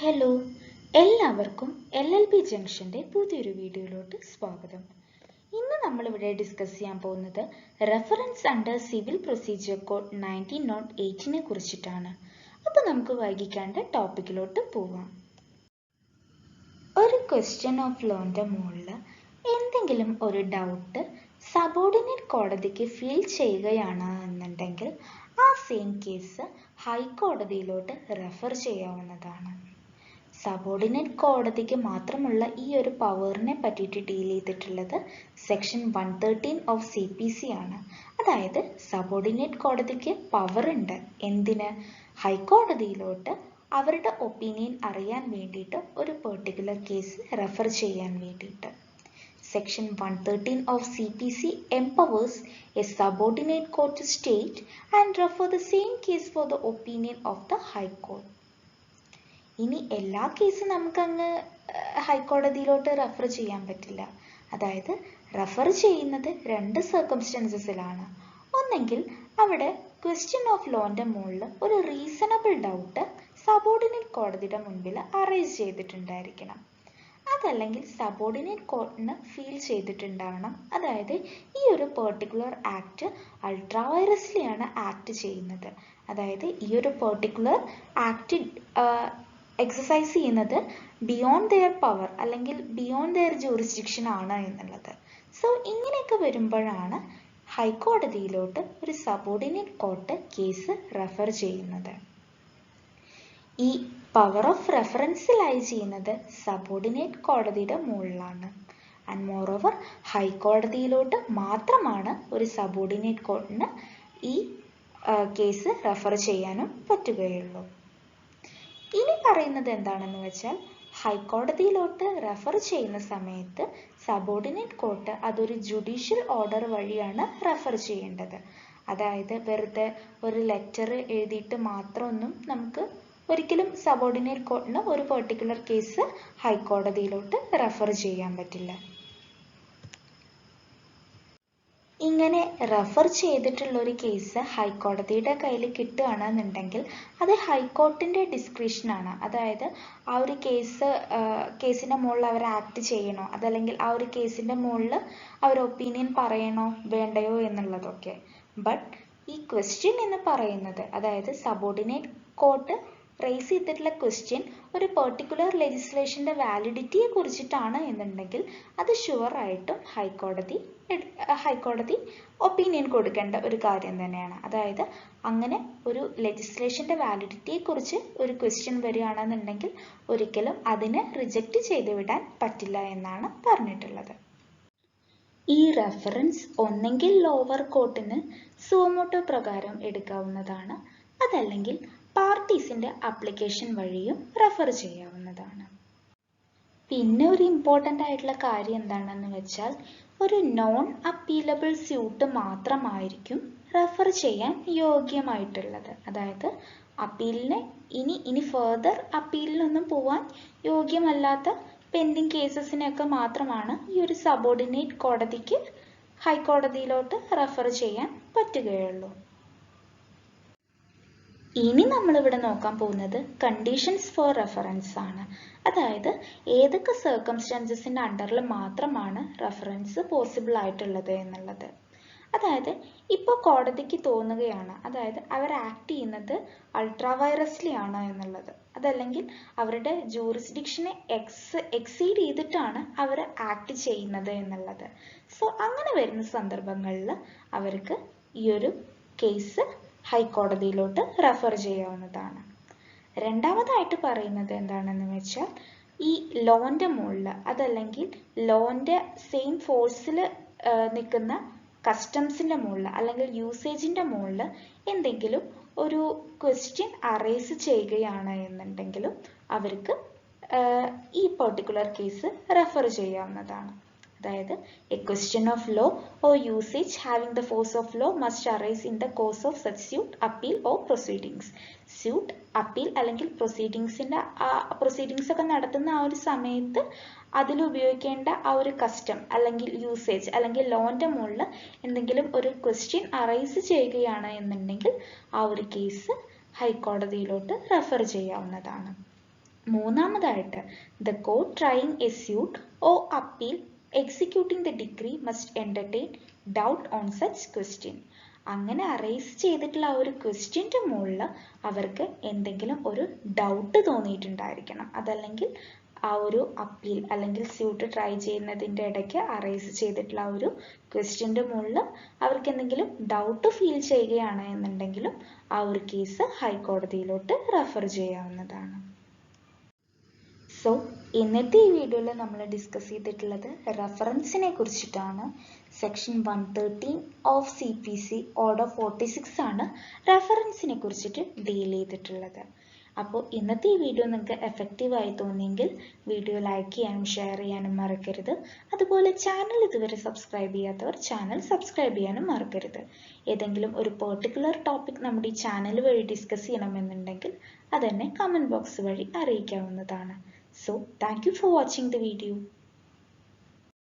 Hello, എല്ലാവർക്കും LLB ജംഗ്ഷന്റെ പുതിയൊരു വീഡിയോയിലോട്ട് സ്വാഗതം. ഇന്ന് നമ്മളിവിടെ ഡിസ്കസ് ചെയ്യാൻ പോകുന്നത് reference under civil procedure code 1908നെ കുറിച്ചിട്ടാണ്. അപ്പോൾ നമുക്ക് വൈകിക്കാണ്ട് ടോപ്പിക്കിലോട്ട് പോവാം. ഒരു ക്വസ്റ്റ്യൻ ഓഫ് ലോന്റെ മുകളിൽ എന്തെങ്കിലും ഒരു ഡൗട്ട് സബോർഡിനേറ്റ് കോടതിക്ക് ഫീൽ ചെയ്യുകയാണ് എന്നുണ്ടെങ്കിൽ ആ സെയിം കേസ് ഹൈക്കോടതിയിലോട്ട് റെഫർ ചെയ്യാവുന്നതാണ്. സബോർഡിനേറ്റ് കോടതിക്ക് മാത്രമുള്ള ഈ ഒരു പവറിനെ പറ്റിയിട്ട് ഡീൽ ചെയ്തിട്ടുള്ളത് സെക്ഷൻ 113 ഓഫ് CPC ആണ്. അതായത് സബോർഡിനേറ്റ് കോടതിക്ക് പവർ ഉണ്ട് എന്തിന്? ഹൈക്കോടതിയിലോട്ട് അവരുടെ ഒപ്പീനിയൻ അറിയാൻ വേണ്ടിയിട്ട് ഒരു പെർട്ടിക്കുലർ കേസ് റെഫർ ചെയ്യാൻ വേണ്ടിയിട്ട്. Section 113 of CPC empowers a subordinate court to state and refer the same case for the opinion of the High Court. ഇനി എല്ലാ കേസും നമുക്കങ്ങ് ഹൈക്കോടതിയിലോട്ട് റെഫർ ചെയ്യാൻ പറ്റില്ല. അതായത് റെഫർ ചെയ്യുന്നത് രണ്ട് സർക്കംസ്റ്റൻസസിലാണ്. ഒന്നെങ്കിൽ അവിടെ ക്വസ്റ്റ്യൻ ഓഫ് ലോന്റെ മുകളിൽ ഒരു റീസണബിൾ ഡൗട്ട് സബോർഡിനേറ്റ് കോടതിയുടെ മുൻപിൽ അറൈസ് ചെയ്തിട്ടുണ്ടായിരിക്കണം. അതല്ലെങ്കിൽ സബോർഡിനേറ്റ് കോർട്ടിന് ഫീൽ ചെയ്തിട്ടുണ്ടാവണം. അതായത് ഈ ഒരു പെർട്ടിക്കുലർ ആക്ട് അൾട്രാ വൈറസ്ലി ആണ് ആക്ട് ചെയ്യുന്നത്. അതായത് ഈ ഒരു പെർട്ടിക്കുലർ ആക്ട് എക്സസൈസ് ചെയ്യുന്നത് ബിയോണ്ട് ദെയർ പവർ അല്ലെങ്കിൽ ബിയോണ്ട് ദെയർ ജൂറിസ്ഡിക്ഷൻ ആണ് എന്നുള്ളത്. സോ ഇങ്ങനെയൊക്കെ വരുമ്പോഴാണ് ഹൈക്കോടതിയിലോട്ട് ഒരു സബോർഡിനേറ്റ് കോർട്ട് കേസ് റെഫർ ചെയ്യുന്നത്. ഈ പവർ ഓഫ് റെഫറൻസിലായി ചെയ്യുന്നത് സബോർഡിനേറ്റ് കോടതിയുടെ മുകളിലാണ്. ആൻഡ് മോറോവർ ഹൈക്കോടതിയിലോട്ട് മാത്രമാണ് ഒരു സബോർഡിനേറ്റ് കോർട്ടിന് ഈ കേസ് റെഫർ ചെയ്യാനും പറ്റുകയുള്ളൂ. ഇനി പറയുന്നത് എന്താണെന്ന് വെച്ചാൽ ഹൈക്കോടതിയിലോട്ട് റെഫർ ചെയ്യുന്ന സമയത്ത് സബോർഡിനേറ്റ് കോർട്ട് അതൊരു ജുഡീഷ്യൽ ഓർഡർ വഴിയാണ് റെഫർ ചെയ്യേണ്ടത്. അതായത് വെറുതെ ഒരു ലെറ്റർ എഴുതിയിട്ട് മാത്രമൊന്നും നമുക്ക് ഒരിക്കലും സബോർഡിനേറ്റ് കോർട്ടിന് ഒരു പെർട്ടിക്കുലർ കേസ് ഹൈക്കോടതിയിലോട്ട് റെഫർ ചെയ്യാൻ പറ്റില്ല. ഇങ്ങനെ റെഫർ ചെയ്തിട്ടുള്ള ഒരു കേസ് ഹൈക്കോടതിയുടെ കയ്യിൽ കിട്ടുകയാണെന്നുണ്ടെങ്കിൽ അത് ഹൈക്കോർട്ടിൻ്റെ ഡിസ്ക്രിപ്ഷനാണ്. അതായത് ആ ഒരു കേസിൻ്റെ മുകളിൽ അവർ ആക്ട് ചെയ്യണോ അതല്ലെങ്കിൽ ആ ഒരു കേസിൻ്റെ മുകളിൽ അവർ ഒപ്പീനിയൻ പറയണോ വേണ്ടയോ എന്നുള്ളതൊക്കെ. ബട്ട് ഈ ക്വസ്റ്റ്യൻ എന്ന് പറയുന്നത് അതായത് സബോർഡിനേറ്റ് കോർട്ട് റേസ് ചെയ്തിട്ടുള്ള ക്വസ്റ്റ്യൻ ഒരു പെർട്ടിക്കുലർ ലെജിസ്ലേഷൻ്റെ വാലിഡിറ്റിയെ കുറിച്ചിട്ടാണ് എന്നുണ്ടെങ്കിൽ അത് ഷുവറായിട്ടും ഹൈക്കോടതി ഒപ്പീനിയൻ കൊടുക്കേണ്ട ഒരു കാര്യം തന്നെയാണ്. അതായത് അങ്ങനെ ഒരു ലെജിസ്ലേഷൻ്റെ വാലിഡിറ്റിയെ കുറിച്ച് ഒരു ക്വസ്റ്റ്യൻ വരികയാണെന്നുണ്ടെങ്കിൽ ഒരിക്കലും അതിനെ റിജക്റ്റ് ചെയ്തു വിടാൻ പറ്റില്ല എന്നാണ് പറഞ്ഞിട്ടുള്ളത്. ഈ റെഫറൻസ് ഒന്നെങ്കിൽ ലോവർ കോർട്ടിന് സുവമോട്ടോ പ്രകാരം എടുക്കാവുന്നതാണ്, അതല്ലെങ്കിൽ പാർട്ടീസിന്റെ ആപ്ലിക്കേഷൻ വഴിയും റെഫർ ചെയ്യാവുന്നതാണ്. പിന്നെ ഒരു ഇമ്പോർട്ടൻ്റ് ആയിട്ടുള്ള കാര്യം എന്താണെന്ന് വെച്ചാൽ ഒരു നോൺ അപ്പീലബിൾ സ്യൂട്ട് മാത്രമായിരിക്കും റെഫർ ചെയ്യാൻ യോഗ്യമായിട്ടുള്ളത്. അതായത് അപ്പീലിന് ഇനി ഫർദർ അപ്പീലിനൊന്നും പോവാൻ യോഗ്യമല്ലാത്ത പെൻഡിങ് കേസസിനെയൊക്കെ മാത്രമാണ് ഈ ഒരു സബോർഡിനേറ്റ് കോടതിക്ക് ഹൈക്കോടതിയിലോട്ട് റെഫർ ചെയ്യാൻ പറ്റുകയുള്ളൂ. ഇനി നമ്മളിവിടെ നോക്കാൻ പോകുന്നത് കണ്ടീഷൻസ് ഫോർ റെഫറൻസ് ആണ്. അതായത് ഏതൊക്കെ സർക്കംസ്റ്റൻസസിൻ്റെ അണ്ടറിൽ മാത്രമാണ് റെഫറൻസ് പോസിബിൾ ആയിട്ടുള്ളത് എന്നുള്ളത്. അതായത് ഇപ്പോൾ കോടതിക്ക് തോന്നുകയാണ്, അതായത് അവർ ആക്ട് ചെയ്യുന്നത് അൾട്രാ വൈറസ്ലി ആണ് എന്നുള്ളത്, അതല്ലെങ്കിൽ അവരുടെ ജൂറിസ്ഡിക്ഷനെ എക്സീഡ് ചെയ്തിട്ടാണ് അവർ ആക്ട് ചെയ്യുന്നത് എന്നുള്ളത്. സോ അങ്ങനെ വരുന്ന സന്ദർഭങ്ങളിൽ അവർക്ക് ഈ ഒരു കേസ് ഹൈക്കോടതിയിലോട്ട് റെഫർ ചെയ്യാവുന്നതാണ്. രണ്ടാമതായിട്ട് പറയുന്നത് എന്താണെന്ന് വെച്ചാൽ ഈ ലോന്റെ മുകളിൽ അതല്ലെങ്കിൽ ലോന്റെ സെയിം ഫോഴ്സിൽ നിൽക്കുന്ന കസ്റ്റംസിൻ്റെ മുകളിൽ അല്ലെങ്കിൽ യൂസേജിൻ്റെ മുകളിൽ എന്തെങ്കിലും ഒരു ക്വസ്റ്റ്യൻ അറൈസ് ചെയ്യുകയാണ് എന്നുണ്ടെങ്കിലും അവർക്ക് ഈ പെർട്ടിക്കുലർ കേസ് റെഫർ ചെയ്യാവുന്നതാണ്. അതായത് a question of law or usage having the force of law must arise in the course of such suit, appeal or proceedings. Suit, appeal അല്ലെങ്കിൽ പ്രൊസീഡിങ്സ് ഒക്കെ നടത്തുന്ന ആ ഒരു സമയത്ത് അതിലുപയോഗിക്കേണ്ട ആ ഒരു കസ്റ്റം അല്ലെങ്കിൽ യൂസേജ് അല്ലെങ്കിൽ ലോന്റെ മുകളിൽ എന്തെങ്കിലും ഒരു ക്വസ്റ്റ്യൻ അറൈസ് ചെയ്യുകയാണ് എന്നുണ്ടെങ്കിൽ ആ ഒരു കേസ് ഹൈക്കോടതിയിലോട്ട് റെഫർ ചെയ്യാവുന്നതാണ്. മൂന്നാമതായിട്ട് the court trying a suit or appeal executing the decree must entertain doubt on such question. അങ്ങനെ അറൈസ് ചെയ്തിട്ടുള്ള ആ ഒരു ക്വസ്റ്റ്യൻ്റെ മുകളിൽ അവർക്ക് എന്തെങ്കിലും ഒരു ഡൗട്ട് തോന്നിയിട്ടുണ്ടായിരിക്കണം. അതല്ലെങ്കിൽ ആ ഒരു അപ്പീൽ അല്ലെങ്കിൽ സ്യൂട്ട് ട്രൈ ചെയ്യുന്നതിൻ്റെ ഇടയ്ക്ക് അറൈസ് ചെയ്തിട്ടുള്ള ആ ഒരു ക്വസ്റ്റ്യൻ്റെ മുകളിൽ അവർക്ക് എന്തെങ്കിലും ഡൗട്ട് ഫീൽ ചെയ്യുകയാണ് എന്നുണ്ടെങ്കിലും ആ ഒരു കേസ് ഹൈക്കോടതിയിലോട്ട് റെഫർ ചെയ്യാവുന്നതാണ്. സോ ഇന്നത്തെ ഈ വീഡിയോയിൽ നമ്മൾ ഡിസ്കസ് ചെയ്തിട്ടുള്ളത് റെഫറൻസിനെ കുറിച്ചിട്ടാണ്. സെക്ഷൻ 113 ഓഫ് CPC ഓർഡർ 46 ആണ് റെഫറൻസിനെ കുറിച്ചിട്ട് ഡീൽ ചെയ്തിട്ടുള്ളത്. അപ്പോൾ ഇന്നത്തെ ഈ വീഡിയോ നിങ്ങൾക്ക് എഫക്റ്റീവായി തോന്നിയെങ്കിൽ വീഡിയോ ലൈക്ക് ചെയ്യാനും ഷെയർ ചെയ്യാനും മറക്കരുത്. അതുപോലെ ചാനൽ ഇതുവരെ സബ്സ്ക്രൈബ് ചെയ്യാത്തവർ ചാനൽ സബ്സ്ക്രൈബ് ചെയ്യാനും മറക്കരുത്. ഏതെങ്കിലും ഒരു പെർട്ടിക്കുലർ ടോപ്പിക് നമ്മുടെ ഈ ചാനൽ വഴി ഡിസ്കസ് ചെയ്യണമെന്നുണ്ടെങ്കിൽ അതെന്നെ കമൻറ്റ് ബോക്സ് വഴി അറിയിക്കാവുന്നതാണ്. So, thank you for watching the video.